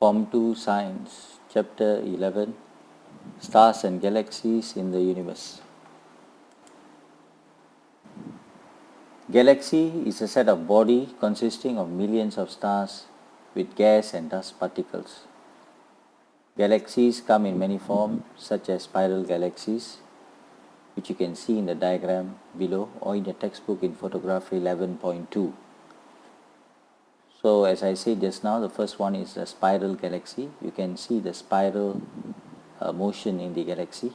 Form 2 Science, Chapter 11, Stars and Galaxies in the Universe. Galaxy is a set of body consisting of millions of stars with gas and dust particles. Galaxies come in many forms, such as spiral galaxies, which you can see in the diagram below or in the textbook in photograph 11.2. So as I said just now, the first one is a spiral galaxy. You can see the spiral motion in the galaxy.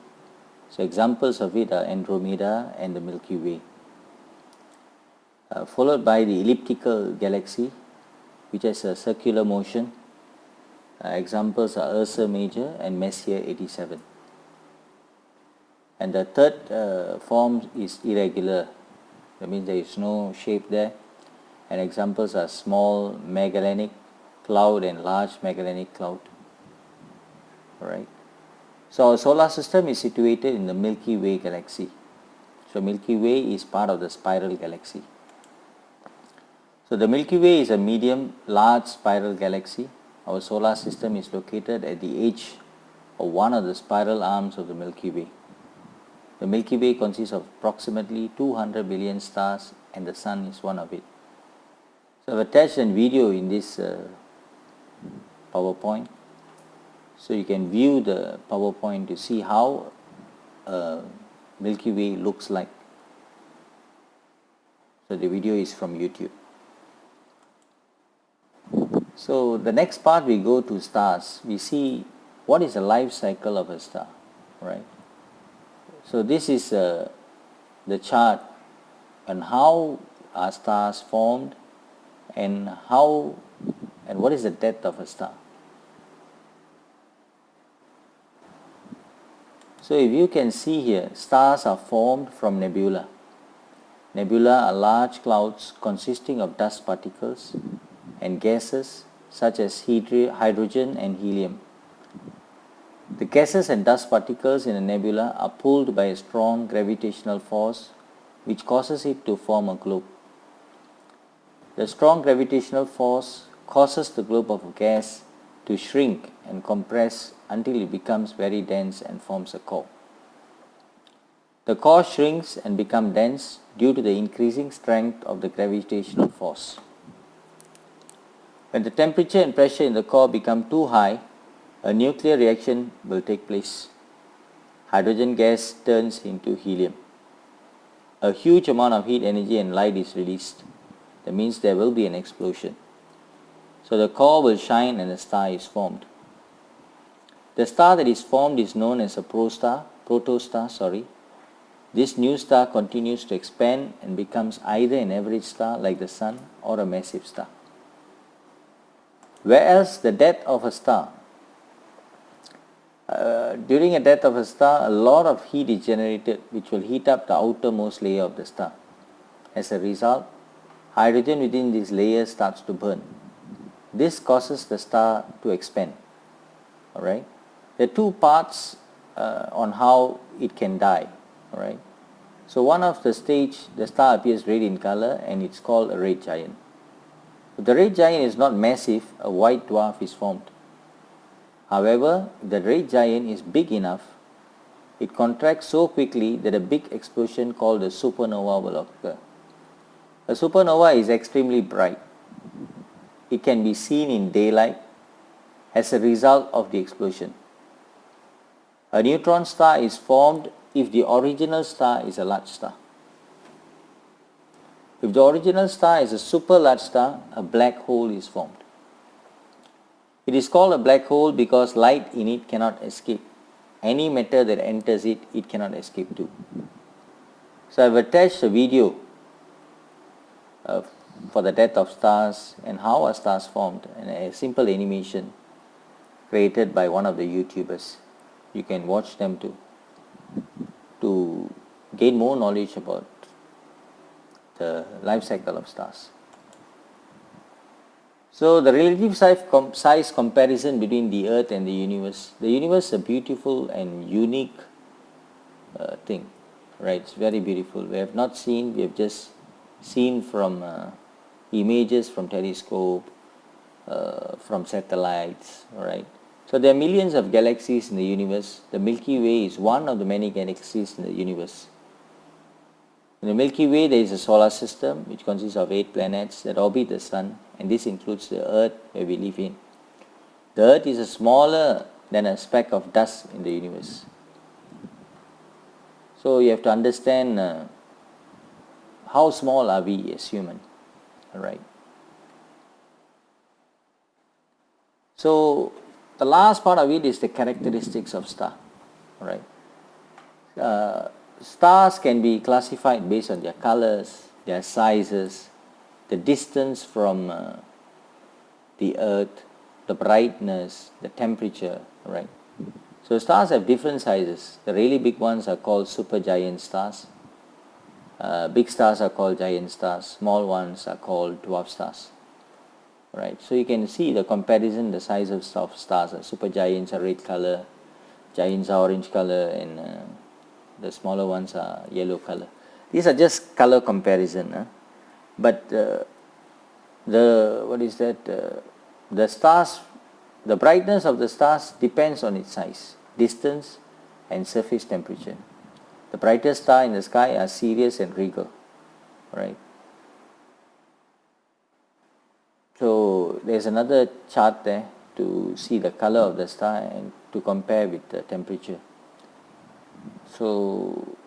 So examples of it are Andromeda and the Milky Way. Followed by the elliptical galaxy, which has a circular motion. Examples are Ursa Major and Messier 87. And the third form is irregular. That means there is no shape there. And examples are small Magellanic Cloud and large Magellanic Cloud. Alright. So our solar system is situated in the Milky Way galaxy. So Milky Way is part of the spiral galaxy. So the Milky Way is a medium large spiral galaxy. Our solar system is located at the edge of one of the spiral arms of the Milky Way. The Milky Way consists of approximately 200 billion stars, and the Sun is one of it. So I've attached a video in this PowerPoint, so you can view the PowerPoint to see how Milky Way looks like. So the video is from YouTube. So the next part we go to stars. We see what is the life cycle of a star, right? So this is the chart on how are stars formed and what is the death of a star. So if you can see here, stars are formed from nebula. Nebula are large clouds consisting of dust particles and gases such as hydrogen and helium. The gases and dust particles in a nebula are pulled by a strong gravitational force which causes it to form a globe. The strong gravitational force causes the globe of gas to shrink and compress until it becomes very dense and forms a core. The core shrinks and becomes dense due to the increasing strength of the gravitational force. When the temperature and pressure in the core become too high, a nuclear reaction will take place. Hydrogen gas turns into helium. A huge amount of heat energy and light is released. That means there will be an explosion. So the core will shine and a star is formed. The star that is formed is known as a protostar. This new star continues to expand and becomes either an average star like the Sun or a massive star. Whereas the death of a star, during a death of a star, a lot of heat is generated which will heat up the outermost layer of the star. As a result, hydrogen within this layer starts to burn. This causes the star to expand. Alright? There are two parts on how it can die. Alright? So one of the stage, the star appears red in color and it's called a red giant. If the red giant is not massive, a white dwarf is formed. However, if the red giant is big enough, it contracts so quickly that a big explosion called a supernova will occur. A supernova is extremely bright. It can be seen in daylight as a result of the explosion. A neutron star is formed if the original star is a large star. If the original star is a super large star, a black hole is formed. It is called a black hole because light in it cannot escape. Any matter that enters it, it cannot escape too. So I have attached a video for the death of stars and how are stars formed, and a simple animation created by one of the YouTubers. You can watch them to gain more knowledge about the life cycle of stars. So the relative size comparison between the Earth and the universe. The universe is a beautiful and unique thing, right? It's very beautiful. We have just seen from images from telescope, from satellites, right? So there are millions of galaxies in the universe. The Milky Way is one of the many galaxies in the universe. In the Milky Way, there is a solar system which consists of 8 planets that orbit the Sun, and this includes the Earth where we live in. The Earth is smaller than a speck of dust in the universe. So you have to understand how small are we as human, alright? So the last part of it is the characteristics of star, alright? Stars can be classified based on their colors, their sizes, the distance from the Earth, the brightness, the temperature, right? So stars have different sizes. The really big ones are called supergiant stars. Big stars are called giant stars. Small ones are called dwarf stars. Right. So you can see the comparison, the size of stars. Supergiants are red color, giants are orange color, and the smaller ones are yellow color. These are just color comparison. But the stars, the brightness of the stars depends on its size, distance, and surface temperature. The brightest star in the sky are Sirius and Regal, right? So there's another chart there to see the color of the star and to compare with the temperature. So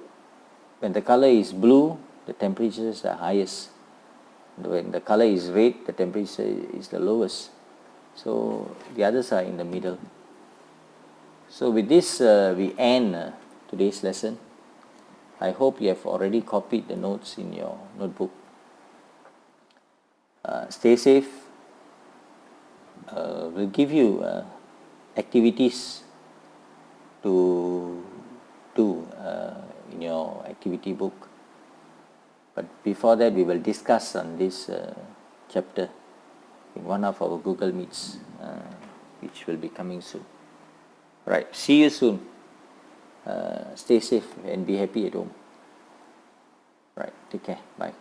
when the color is blue, the temperature is the highest. When the color is red, the temperature is the lowest. So the others are in the middle. So with this we end today's lesson. I hope you have already copied the notes in your notebook. Stay safe. We'll give you activities to do in your activity book. But before that, we will discuss on this chapter in one of our Google Meets, which will be coming soon. Right, see you soon. Stay safe and be happy at home. Right, take care. Bye.